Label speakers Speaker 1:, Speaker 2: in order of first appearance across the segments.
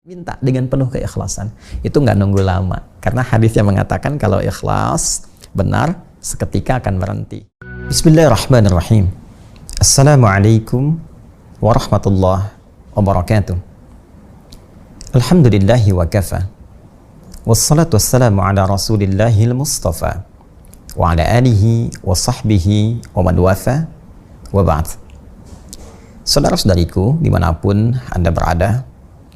Speaker 1: Minta dengan penuh keikhlasan. Itu nggak nunggu lama. Karena hadisnya mengatakan kalau ikhlas benar, seketika akan berhenti. Bismillahirrahmanirrahim. Assalamualaikum warahmatullahi wabarakatuh. Alhamdulillahi wa kafa. Wassalatu wassalamu ala rasulillahil mustafa. Wa ala alihi wa sahbihi wa man wafa wa ba'd. Saudara-saudariku dimanapun Anda berada,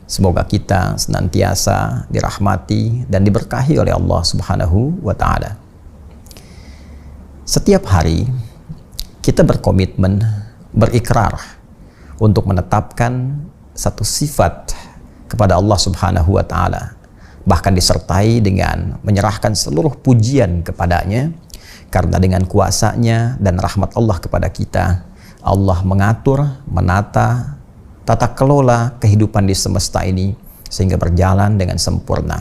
Speaker 1: semoga kita senantiasa dirahmati dan diberkahi oleh Allah Subhanahu wa Ta'ala. Setiap hari kita berkomitmen, berikrar untuk menetapkan satu sifat kepada Allah Subhanahu wa Ta'ala, bahkan disertai dengan menyerahkan seluruh pujian kepadanya, karena dengan kuasanya dan rahmat Allah kepada kita, Allah mengatur, menata tata kelola kehidupan di semesta ini sehingga berjalan dengan sempurna.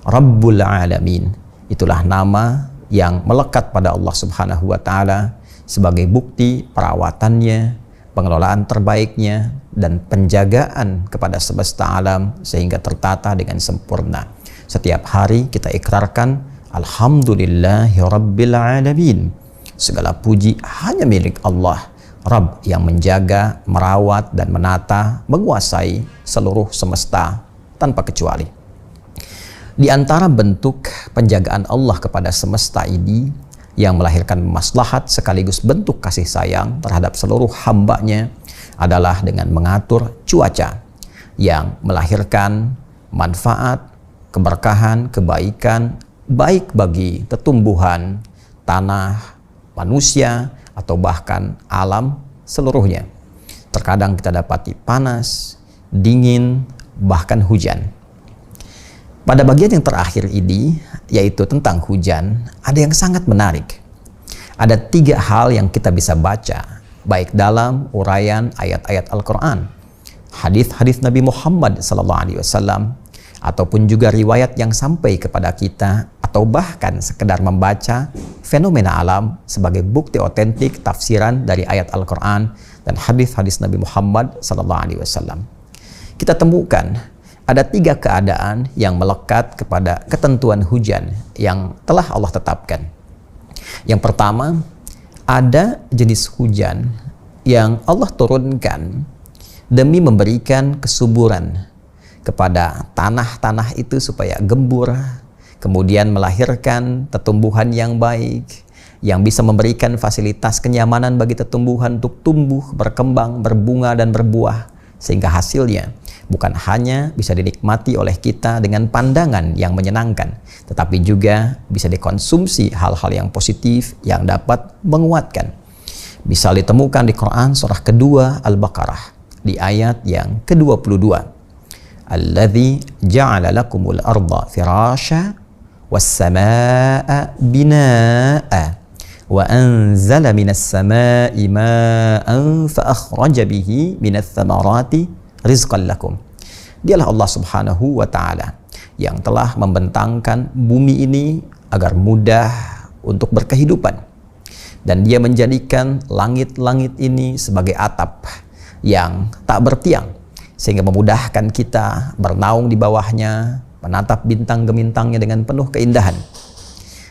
Speaker 1: Rabbul Alamin, itulah nama yang melekat pada Allah Subhanahu wa Ta'ala sebagai bukti perawatannya, pengelolaan terbaiknya, dan penjagaan kepada semesta alam sehingga tertata dengan sempurna. Setiap hari kita ikrarkan Alhamdulillahi Rabbil Alamin, segala puji hanya milik Allah, Rabb yang menjaga, merawat, dan menata, menguasai seluruh semesta tanpa kecuali. Di antara bentuk penjagaan Allah kepada semesta ini yang melahirkan maslahat sekaligus bentuk kasih sayang terhadap seluruh hambanya adalah dengan mengatur cuaca yang melahirkan manfaat, keberkahan, kebaikan, baik bagi tetumbuhan, tanah, manusia, atau bahkan alam seluruhnya. Terkadang kita dapati panas, dingin, bahkan hujan. Pada bagian yang terakhir ini, yaitu tentang hujan, ada yang sangat menarik. Ada 3 hal yang kita bisa baca, baik dalam uraian ayat-ayat Al-Quran, hadis-hadis Nabi Muhammad SAW, ataupun juga riwayat yang sampai kepada kita, atau bahkan sekedar membaca fenomena alam sebagai bukti otentik tafsiran dari ayat Al-Quran dan hadis-hadis Nabi Muhammad SAW. Kita temukan ada 3 keadaan yang melekat kepada ketentuan hujan yang telah Allah tetapkan. Yang pertama, ada jenis hujan yang Allah turunkan demi memberikan kesuburan kepada tanah-tanah itu supaya gembur, kemudian melahirkan tetumbuhan yang baik, yang bisa memberikan fasilitas kenyamanan bagi tetumbuhan untuk tumbuh, berkembang, berbunga, dan berbuah, sehingga hasilnya bukan hanya bisa dinikmati oleh kita dengan pandangan yang menyenangkan, tetapi juga bisa dikonsumsi hal-hal yang positif yang dapat menguatkan. Bisa ditemukan di Quran surah kedua Al-Baqarah di ayat yang ke-22. Alladzi ja'ala lakumul arda firasha was-samaa'a binaa'a wa anzala minas samaa'i maa'an fa akhraja bihi minats thamarati rizqan lakum. Dialah Allah Subhanahu wa Ta'ala yang telah membentangkan bumi ini agar mudah untuk berkehidupan, dan Dia menjadikan langit-langit ini sebagai atap yang tak bertiang sehingga memudahkan kita bernaung di bawahnya, menatap bintang gemintangnya dengan penuh keindahan.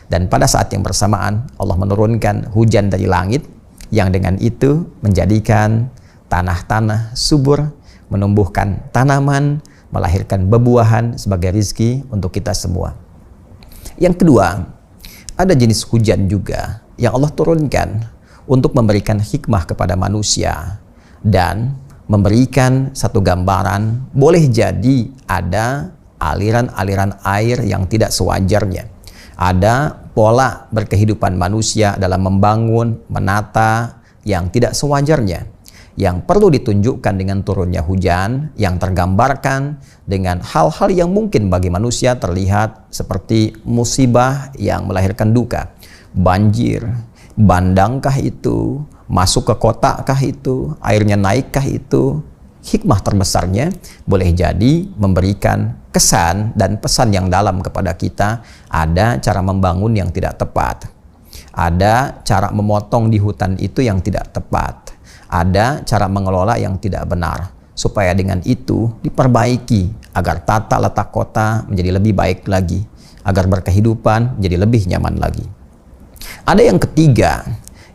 Speaker 1: Dan pada saat yang bersamaan Allah menurunkan hujan dari langit yang dengan itu menjadikan tanah-tanah subur, menumbuhkan tanaman, melahirkan bebuahan sebagai rizki untuk kita semua. Yang kedua, ada jenis hujan juga yang Allah turunkan untuk memberikan hikmah kepada manusia dan memberikan satu gambaran, boleh jadi ada aliran-aliran air yang tidak sewajarnya. Ada pola berkehidupan manusia dalam membangun, menata yang tidak sewajarnya, yang perlu ditunjukkan dengan turunnya hujan yang tergambarkan dengan hal-hal yang mungkin bagi manusia terlihat seperti musibah yang melahirkan duka. Banjir, bandangkah itu, masuk ke kotakah itu, airnya naikkah itu. Hikmah terbesarnya boleh jadi memberikan kesan dan pesan yang dalam kepada kita. Ada cara membangun yang tidak tepat, ada cara memotong di hutan itu yang tidak tepat, ada cara mengelola yang tidak benar, supaya dengan itu diperbaiki agar tata letak kota menjadi lebih baik lagi, agar berkehidupan menjadi lebih nyaman lagi. Ada yang ketiga,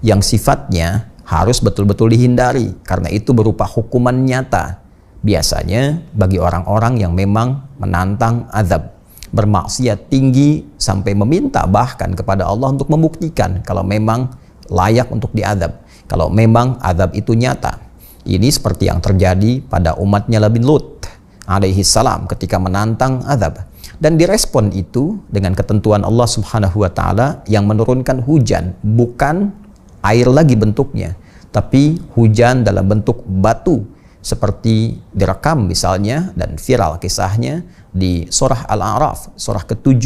Speaker 1: yang sifatnya harus betul-betul dihindari, karena itu berupa hukuman nyata. Biasanya bagi orang-orang yang memang menantang azab, bermaksiat tinggi sampai meminta bahkan kepada Allah untuk membuktikan kalau memang layak untuk diazab, kalau memang azab itu nyata. Ini seperti yang terjadi pada umatnya Nabi Lut alaihi salam ketika menantang azab. Dan direspon itu dengan ketentuan Allah Subhanahu wa ta'ala yang menurunkan hujan, bukan air lagi bentuknya, tapi hujan dalam bentuk batu, seperti direkam misalnya dan viral kisahnya di surah Al-A'raf, surah ke-7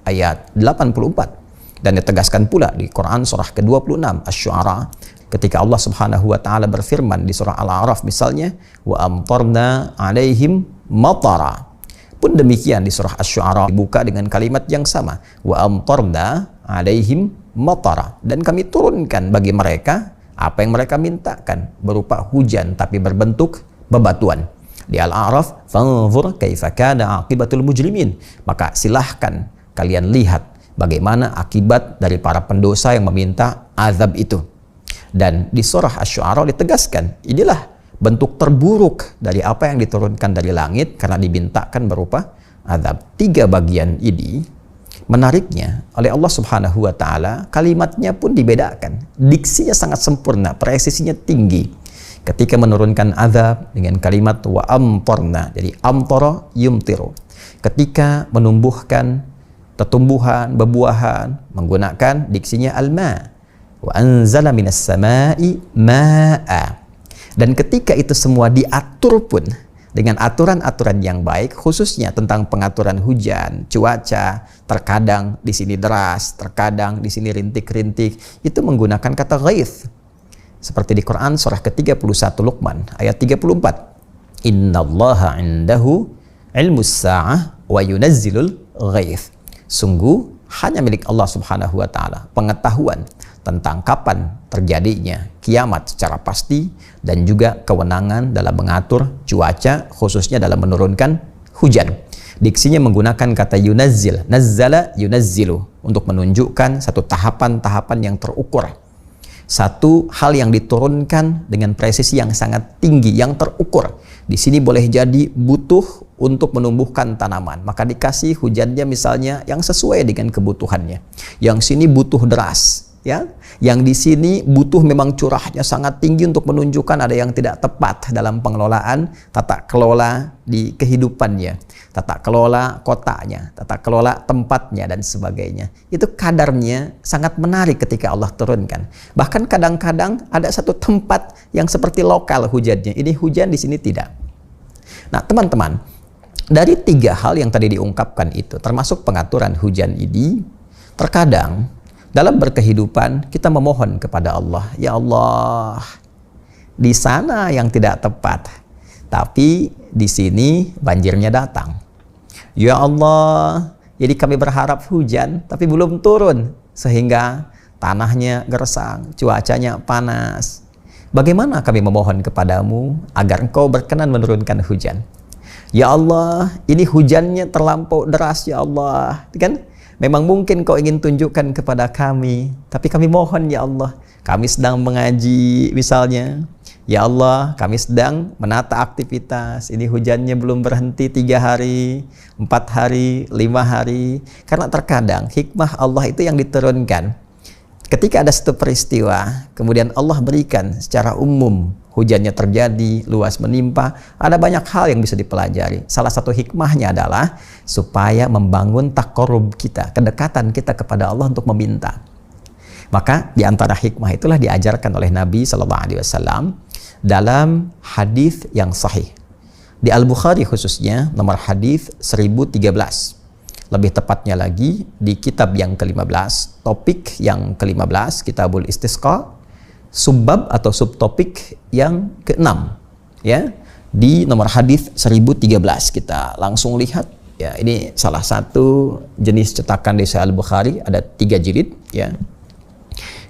Speaker 1: ayat 84. Dan ditegaskan pula di Quran surah ke-26 Asy-Syu'ara, ketika Allah Subhanahu wa ta'ala berfirman di surah Al-A'raf misalnya, wa amtarna alaihim matara. Pun demikian di surah Asy-Syu'ara dibuka dengan kalimat yang sama, wa amtarna alaihim matara, dan kami turunkan bagi mereka apa yang mereka mintakan berupa hujan tapi berbentuk bebatuan. Di Al-A'raf, fanzur kaifa kana aqibatul mujrimin, maka silahkan kalian lihat bagaimana akibat dari para pendosa yang meminta azab itu. Dan di surah Asy-Syu'ara ditegaskan, inilah bentuk terburuk dari apa yang diturunkan dari langit karena dimintakan berupa azab. 3 bagian ini, menariknya oleh Allah Subhanahu wa ta'ala, kalimatnya pun dibedakan. Diksinya sangat sempurna, presisinya tinggi. Ketika menurunkan azab dengan kalimat wa amtarna, jadi amtara yumtiru. Ketika menumbuhkan tumbuhan, bebuahan, menggunakan diksinya al-ma. Wa anzala minas sama'i ma'a. Dan ketika itu semua diatur pun dengan aturan-aturan yang baik, khususnya tentang pengaturan hujan, cuaca, terkadang di sini deras, terkadang di sini rintik-rintik, itu menggunakan kata ghaith. Seperti di Quran surah ke-31 Luqman ayat 34. Innallaha 'indahu 'ilmus sa'ah wa yunazzilul ghaith. Sungguh hanya milik Allah Subhanahu wa ta'ala pengetahuan tentang kapan terjadinya kiamat secara pasti, dan juga kewenangan dalam mengatur cuaca, khususnya dalam menurunkan hujan. Diksinya menggunakan kata yunazzil, nazzala yunazzilu, untuk menunjukkan satu tahapan-tahapan yang terukur. Satu hal yang diturunkan dengan presisi yang sangat tinggi, yang terukur. Di sini boleh jadi butuh untuk menumbuhkan tanaman, maka dikasih hujannya misalnya yang sesuai dengan kebutuhannya. Yang sini butuh deras, ya. Yang di sini butuh memang curahnya sangat tinggi untuk menunjukkan ada yang tidak tepat dalam pengelolaan tata kelola di kehidupannya, tata kelola kotanya, tata kelola tempatnya dan sebagainya. Itu kadarnya sangat menarik ketika Allah turunkan. Bahkan kadang-kadang ada satu tempat yang seperti lokal hujannya. Ini hujan, di sini tidak. Nah, teman-teman, dari 3 hal yang tadi diungkapkan itu, termasuk pengaturan hujan ini, terkadang dalam berkehidupan kita memohon kepada Allah, ya Allah, di sana yang tidak tepat, tapi di sini banjirnya datang. Ya Allah, jadi kami berharap hujan, tapi belum turun, sehingga tanahnya gersang, cuacanya panas. Bagaimana kami memohon kepadamu agar Engkau berkenan menurunkan hujan? Ya Allah, ini hujannya terlampau deras, ya Allah, kan? Memang mungkin Kau ingin tunjukkan kepada kami, tapi kami mohon ya Allah, kami sedang mengaji misalnya, ya Allah, kami sedang menata aktivitas, ini hujannya belum berhenti 3 hari, 4 hari, 5 hari. Karena terkadang hikmah Allah itu yang diturunkan. Ketika ada satu peristiwa, kemudian Allah berikan secara umum, hujannya terjadi, luas menimpa, ada banyak hal yang bisa dipelajari. Salah satu hikmahnya adalah supaya membangun taqarrub kita, kedekatan kita kepada Allah untuk meminta. Maka di antara hikmah itulah diajarkan oleh Nabi SAW dalam hadis yang sahih. Di Al-Bukhari khususnya, nomor hadis 1013. Lebih tepatnya lagi di kitab yang ke-15, topik yang ke-15, Kitabul Istisqa, subbab atau subtopik yang ke-6, ya, di nomor hadis 1013. Kita langsung lihat, ya, ini salah satu jenis cetakan di Sahih Al-Bukhari, ada 3 jilid, ya.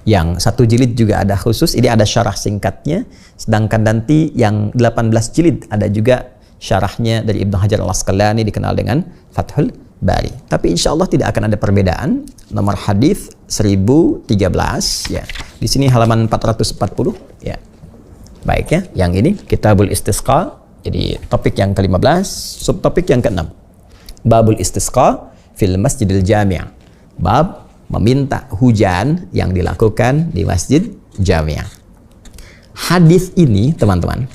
Speaker 1: Yang 1 jilid juga ada khusus, ini ada syarah singkatnya, sedangkan nanti yang 18 jilid ada juga syarahnya dari Ibnu Hajar Al-Asqalani dikenal dengan Fathul Bari. Tapi insya Allah tidak akan ada perbedaan. Nomor hadis 1013 ya. Di sini halaman 440 ya. Baik ya, yang ini Kitabul Istisqa. Jadi topik yang ke-15, subtopik yang ke-6. Babul Istisqa fil Masjidil Jami'. Bab meminta hujan yang dilakukan di Masjid Jami'. Hadis ini, teman-teman,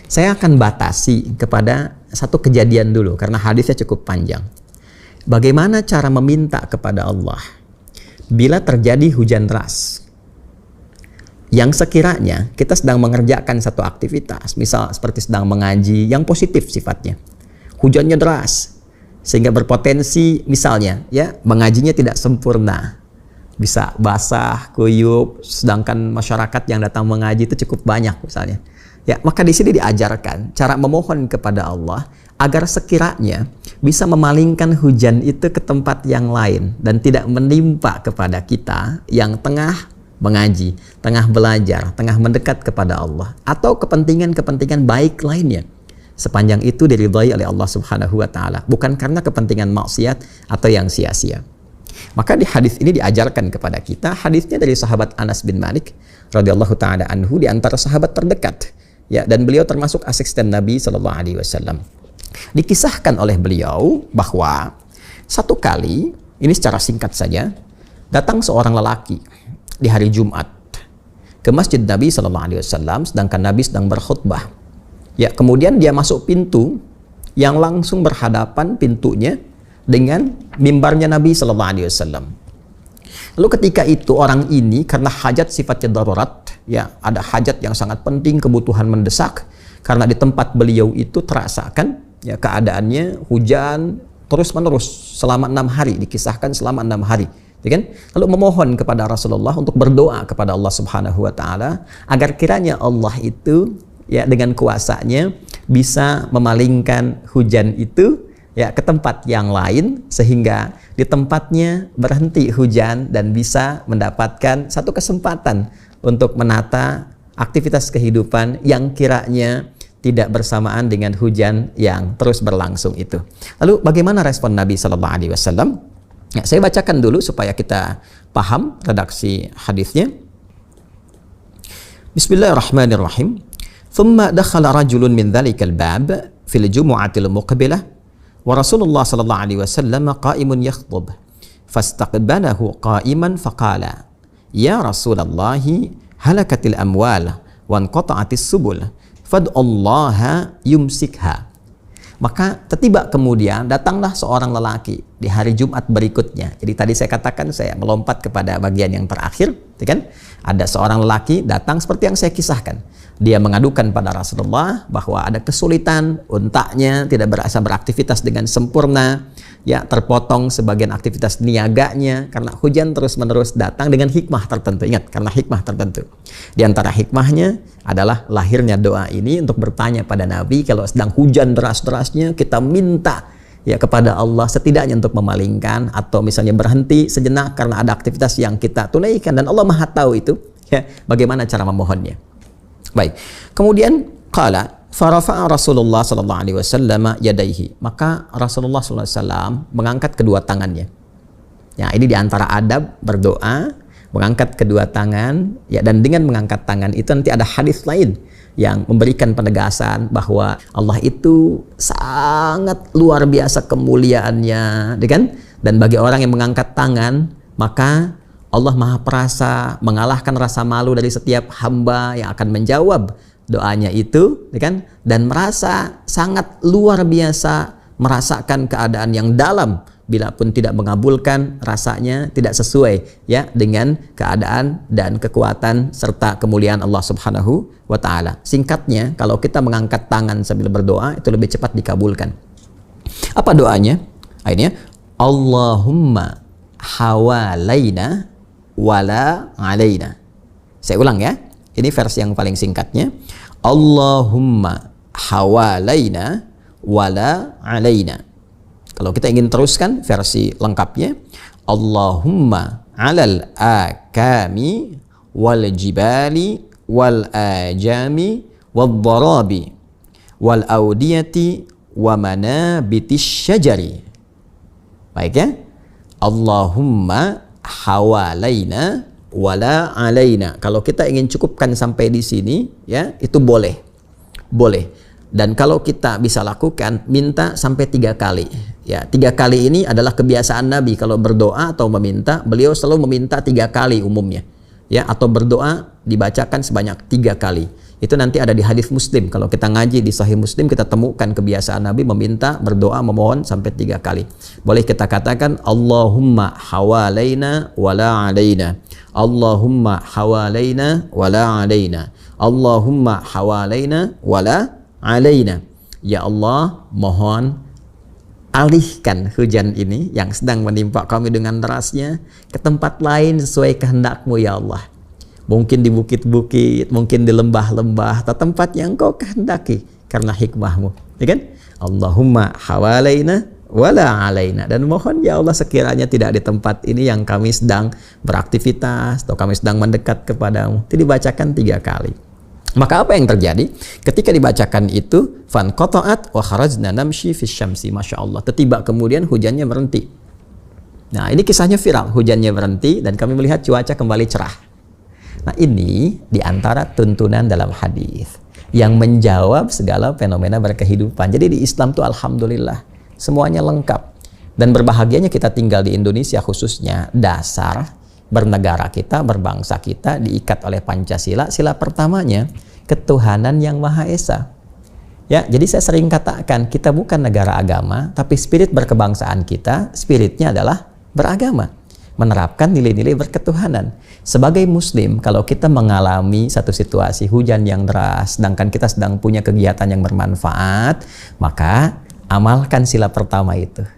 Speaker 1: saya akan batasi kepada satu kejadian dulu karena hadisnya cukup panjang. Bagaimana cara meminta kepada Allah bila terjadi hujan deras? Yang sekiranya kita sedang mengerjakan satu aktivitas, misal seperti sedang mengaji yang positif sifatnya. Hujannya deras sehingga berpotensi misalnya ya mengajinya tidak sempurna. Bisa basah, kuyup, sedangkan masyarakat yang datang mengaji itu cukup banyak misalnya. Ya, maka di sini diajarkan cara memohon kepada Allah agar sekiranya bisa memalingkan hujan itu ke tempat yang lain dan tidak menimpa kepada kita yang tengah mengaji, tengah belajar, tengah mendekat kepada Allah atau kepentingan-kepentingan baik lainnya. Sepanjang itu diridhai oleh Allah Subhanahu wa taala, bukan karena kepentingan maksiat atau yang sia-sia. Maka di hadis ini diajarkan kepada kita, hadisnya dari sahabat Anas bin Malik radhiyallahu taala anhu, di antara sahabat terdekat. Ya, dan beliau termasuk asisten Nabi Shallallahu Alaihi Wasallam. Dikisahkan oleh beliau bahwa satu kali, ini secara singkat saja, datang seorang lelaki di hari Jumat ke masjid Nabi Shallallahu Alaihi Wasallam, sedangkan Nabi sedang berkhutbah. Ya, kemudian dia masuk pintu yang langsung berhadapan pintunya dengan mimbarnya Nabi Shallallahu Alaihi Wasallam. Lalu ketika itu orang ini karena hajat sifatnya darurat, ya ada hajat yang sangat penting, kebutuhan mendesak, karena di tempat beliau itu terasakan ya keadaannya hujan terus-menerus selama 6 hari, dikisahkan selama 6 hari, ya kan? Lalu memohon kepada Rasulullah untuk berdoa kepada Allah Subhanahu wa taala agar kiranya Allah itu ya dengan kuasanya bisa memalingkan hujan itu ya ke tempat yang lain sehingga di tempatnya berhenti hujan dan bisa mendapatkan satu kesempatan untuk menata aktivitas kehidupan yang kiranya tidak bersamaan dengan hujan yang terus berlangsung itu. Lalu bagaimana respon Nabi Shallallahu Alaihi Wasallam? Ya, saya bacakan dulu supaya kita paham redaksi hadisnya. Bismillahirrahmanirrahim. Thumma dakhala rajulun min dhalikal bab fil jumu'atil muqbilah wa Rasulullah sallallahu alaihi wasallam qa'imun yakhtub fastaqbalahu qa'iman faqala ya Rasulullah halakatil amwal wa anqata'atis subul fad'allaha yumsikha. Maka tiba kemudian datanglah seorang lelaki di hari Jumat berikutnya. Jadi tadi saya katakan saya melompat kepada bagian yang terakhir, kan? Ada seorang lelaki datang seperti yang saya kisahkan. Dia mengadukan pada Rasulullah bahwa ada kesulitan, untanya tidak berasa beraktivitas dengan sempurna, ya terpotong sebagian aktivitas niaganya karena hujan terus-menerus datang dengan hikmah tertentu. Ingat, karena hikmah tertentu. Di antara hikmahnya adalah lahirnya doa ini untuk bertanya pada Nabi kalau sedang hujan deras-derasnya kita minta ya kepada Allah setidaknya untuk memalingkan atau misalnya berhenti sejenak karena ada aktivitas yang kita tunaikan dan Allah Maha tahu itu ya bagaimana cara memohonnya. Baik. Kemudian qala farafa'a Rasulullah sallallahu alaihi wasallam yadaihi. Maka Rasulullah sallallahu alaihi wasallam mengangkat kedua tangannya. Ya, ini di antara adab berdoa, mengangkat kedua tangan ya, dan dengan mengangkat tangan itu nanti ada hadis lain yang memberikan penegasan bahwa Allah itu sangat luar biasa kemuliaannya, kan? Dan bagi orang yang mengangkat tangan, maka Allah Maha Perasa, mengalahkan rasa malu dari setiap hamba yang akan menjawab doanya itu, kan? Dan merasa sangat luar biasa, merasakan keadaan yang dalam, bila pun tidak mengabulkan rasanya tidak sesuai ya dengan keadaan dan kekuatan serta kemuliaan Allah Subhanahu wa taala. Singkatnya, kalau kita mengangkat tangan sambil berdoa itu lebih cepat dikabulkan. Apa doanya? Akhirnya Allahumma hawalaina wala alaina. Saya ulang ya. Ini versi yang paling singkatnya. Allahumma hawalaina wala alaina. Kalau kita ingin teruskan versi lengkapnya, Allahumma alal akami wal jibali wal ajami wal dharabi wal audiyati wa manabitis syajari. Baik ya. Allahumma hawalaina wala alaina. Kalau kita ingin cukupkan sampai di sini ya, itu boleh. Boleh. Dan kalau kita bisa lakukan, minta sampai 3 kali. Ya, 3 kali ini adalah kebiasaan Nabi. Kalau berdoa atau meminta, beliau selalu meminta 3 kali umumnya. Ya, atau berdoa dibacakan sebanyak 3 kali. Itu nanti ada di hadis Muslim. Kalau kita ngaji di Sahih Muslim, kita temukan kebiasaan Nabi meminta, berdoa, memohon sampai 3 kali. Boleh kita katakan Allahumma hawalaina wala alaina. Allahumma hawalaina wala alaina. Allahumma hawalaina wala alaina. Ya Allah, mohon alihkan hujan ini yang sedang menimpa kami dengan derasnya ke tempat lain sesuai kehendak-Mu ya Allah. Mungkin di bukit-bukit, mungkin di lembah-lembah, atau tempat yang Engkau kehendaki karena hikmah-Mu, ya kan? Allahumma hawalaina wala alaina. Dan mohon ya Allah, sekiranya tidak di tempat ini yang kami sedang beraktivitas atau kami sedang mendekat kepadamu. Itu dibacakan 3 kali. Maka apa yang terjadi? Ketika dibacakan itu, fan qata'at wa kharajna namshi fis syamsi. Masya Allah, tiba kemudian hujannya berhenti. Nah, ini kisahnya viral, hujannya berhenti dan kami melihat cuaca kembali cerah. Nah, ini diantara tuntunan dalam hadis yang menjawab segala fenomena berkehidupan. Jadi di Islam tuh alhamdulillah semuanya lengkap. Dan berbahagianya kita tinggal di Indonesia, khususnya dasar bernegara kita, berbangsa kita diikat oleh Pancasila. Sila pertamanya ketuhanan yang Maha Esa. Ya, jadi saya sering katakan kita bukan negara agama, tapi spirit berkebangsaan kita, spiritnya adalah beragama, menerapkan nilai-nilai berketuhanan. Sebagai Muslim, kalau kita mengalami satu situasi hujan yang deras, sedangkan kita sedang punya kegiatan yang bermanfaat, maka amalkan sila pertama itu,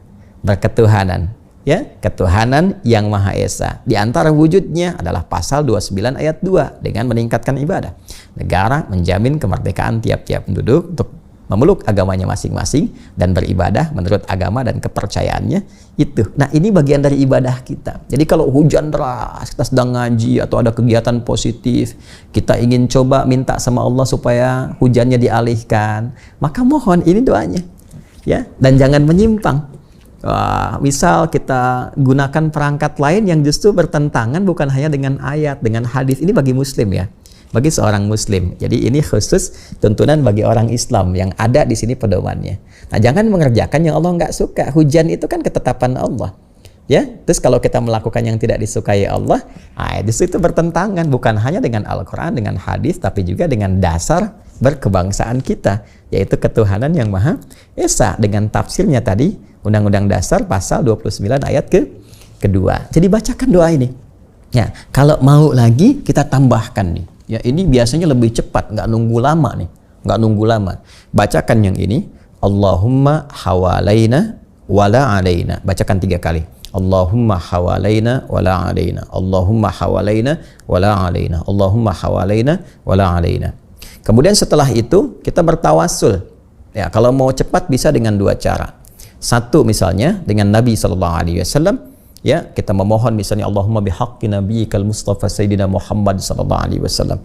Speaker 1: berketuhanan. Ya, ketuhanan yang Maha Esa. Di antara wujudnya adalah pasal 29 ayat 2 dengan meningkatkan ibadah. Negara menjamin kemerdekaan tiap-tiap penduduk untuk memeluk agamanya masing-masing dan beribadah menurut agama dan kepercayaannya itu. Nah, ini bagian dari ibadah kita. Jadi kalau hujan deras, kita sedang ngaji atau ada kegiatan positif, kita ingin coba minta sama Allah supaya hujannya dialihkan, maka mohon, ini doanya. Ya, dan jangan menyimpang. Misal kita gunakan perangkat lain yang justru bertentangan bukan hanya dengan ayat, dengan hadis. Ini bagi Muslim ya, bagi seorang Muslim. Jadi ini khusus tuntunan bagi orang Islam yang ada di sini pedomannya. Nah, jangan mengerjakan yang Allah nggak suka. Hujan itu kan ketetapan Allah. Ya, terus kalau kita melakukan yang tidak disukai Allah, itu bertentangan bukan hanya dengan Al-Quran, dengan hadis, tapi juga dengan dasar berkebangsaan kita, yaitu ketuhanan yang Maha Esa dengan tafsirnya tadi. Undang-Undang Dasar pasal 29 ayat kedua. Jadi bacakan doa ini. Ya, kalau mau lagi kita tambahkan nih. Ya, ini biasanya lebih cepat, nggak nunggu lama nih. Nggak nunggu lama. Bacakan yang ini. Allahumma hawalaina wala alaina. Bacakan 3 kali. Allahumma hawalaina wala alaina. Allahumma hawalaina wala alaina. Allahumma hawalaina wala alaina. Kemudian setelah itu kita bertawassul. Ya, kalau mau cepat bisa dengan 2 cara. Satu, misalnya dengan Nabi SAW, ya, kita memohon misalnya Allahumma bihaqqi nabiyyikal Mustafa Sayyidina Muhammad SAW.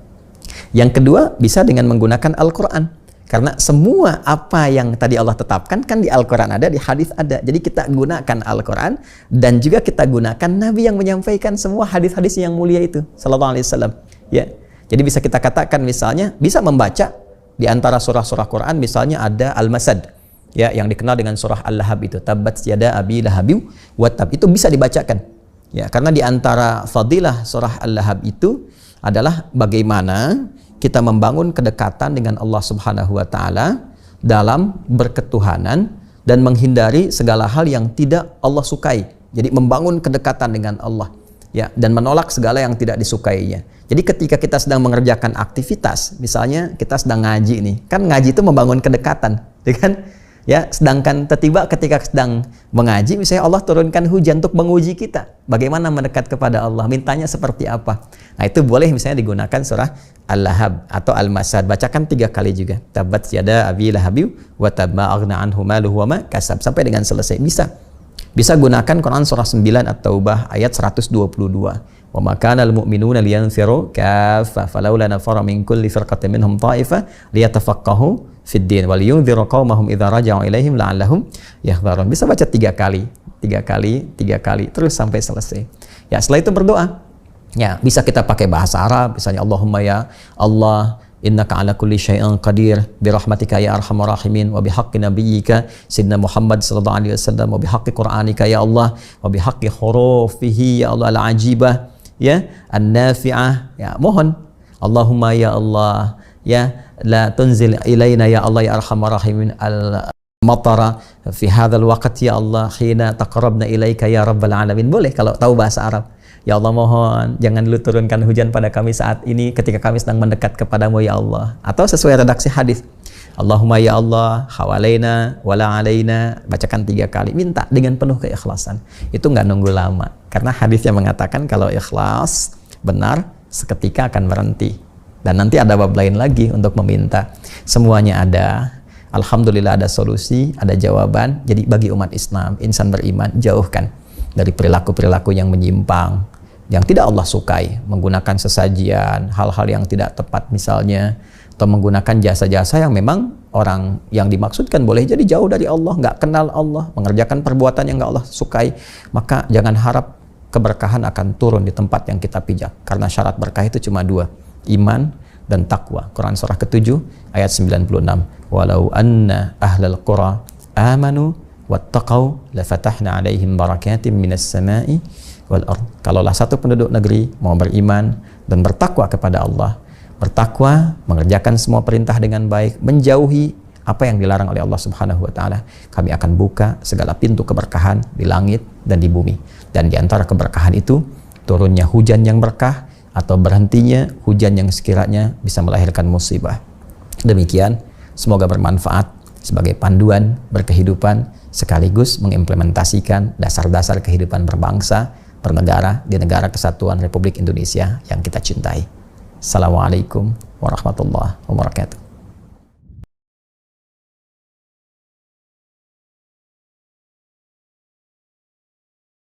Speaker 1: Yang kedua, bisa dengan menggunakan Al-Quran, karena semua apa yang tadi Allah tetapkan kan di Al-Quran ada, di hadis ada. Jadi kita gunakan Al-Quran dan juga kita gunakan Nabi yang menyampaikan semua hadis-hadis yang mulia itu sallallahu alaihi wasallam. Ya, jadi bisa kita katakan misalnya bisa membaca di antara surah-surah Quran, misalnya ada Al-Masad. Ya, yang dikenal dengan surah Al-Lahab itu, tabat yada abi lahabi wa tab, itu bisa dibacakan. Ya, karena di antara fadilah surah Al-Lahab itu adalah bagaimana kita membangun kedekatan dengan Allah Subhanahu wa taala dalam berketuhanan dan menghindari segala hal yang tidak Allah sukai. Jadi membangun kedekatan dengan Allah, ya, dan menolak segala yang tidak disukainya. Jadi ketika kita sedang mengerjakan aktivitas, misalnya kita sedang ngaji nih, kan ngaji itu membangun kedekatan, ya kan? Ya, sedangkan tiba ketika sedang mengaji, misalnya Allah turunkan hujan untuk menguji kita. Bagaimana mendekat kepada Allah, mintanya seperti apa. Nah, itu boleh misalnya digunakan surah Al-Lahab atau Al-Masad. Bacakan 3 kali juga. Tabat yada abi lahabi wa tab ma aghna anhu maluhu wa ma kasab, sampai dengan selesai. Bisa. Bisa gunakan Quran surah 9 At-Taubah ayat 122. Wa ma kana al-mu'minuna liyanfiru kaffa falaula nafara min kulli firqatin minhum ta'ifah liyatafaqahu fid din wal yunziru qaumahum idza raja'u ilaihim la'allahum yahdharun. Bisa baca 3 kali, 3 kali, 3 kali terus sampai selesai. Ya, setelah itu berdoa. Ya, bisa kita pakai bahasa Arab, misalnya Allahumma ya Allah innaka ala kulli syai'in qadir bi rahmatika ya arhamar rahimin wa bihaqqi nabiyyika sayyidina Muhammad sallallahu alaihi wasallam wa bihaqqi qur'anika ya Allah wa bihaqqi hurufihi ya Allah al-ajibah ya an-nafi'ah. Ya, mohon Allahumma ya Allah ya la tunzil ilaina ya Allah ya arhamar rahimin al-matara fi hadzal waqt ya Allah hina taqarrabna ilaika ya rabbal alamin. Boleh kalau tahu bahasa Arab. Ya Allah mohon jangan dulu turunkan hujan pada kami saat ini ketika kami sedang mendekat kepadamu ya Allah. Atau sesuai redaksi hadis, Allahumma ya Allah hawalaina wala alaina, bacakan 3 kali, minta dengan penuh keikhlasan. Itu nggak nunggu lama, karena hadisnya mengatakan kalau ikhlas benar seketika akan berhenti, dan nanti ada bab lain lagi untuk meminta. Semuanya ada, alhamdulillah ada solusi, ada jawaban. Jadi bagi umat Islam, insan beriman, jauhkan dari perilaku-perilaku yang menyimpang, yang tidak Allah sukai, menggunakan sesajian, hal-hal yang tidak tepat misalnya, atau menggunakan jasa-jasa yang memang orang yang dimaksudkan boleh jadi jauh dari Allah, nggak kenal Allah, mengerjakan perbuatan yang nggak Allah sukai. Maka jangan harap keberkahan akan turun di tempat yang kita pijak, karena syarat berkah itu cuma 2, iman dan takwa. Quran surah ke-7 ayat 96. Walau anna ahlal qura amanu wattaqau lafatahna alaihim barakatim minas sama'i wal ard. Kalaulah satu penduduk negeri mau beriman dan bertakwa kepada Allah, bertakwa, mengerjakan semua perintah dengan baik, menjauhi apa yang dilarang oleh Allah Subhanahu wa taala, kami akan buka segala pintu keberkahan di langit dan di bumi. Dan di antara keberkahan itu turunnya hujan yang berkah atau berhentinya hujan yang sekiranya bisa melahirkan musibah. Demikian, semoga bermanfaat sebagai panduan berkehidupan sekaligus mengimplementasikan dasar-dasar kehidupan berbangsa, bernegara di negara kesatuan Republik Indonesia yang kita cintai. Assalamualaikum warahmatullahi wabarakatuh.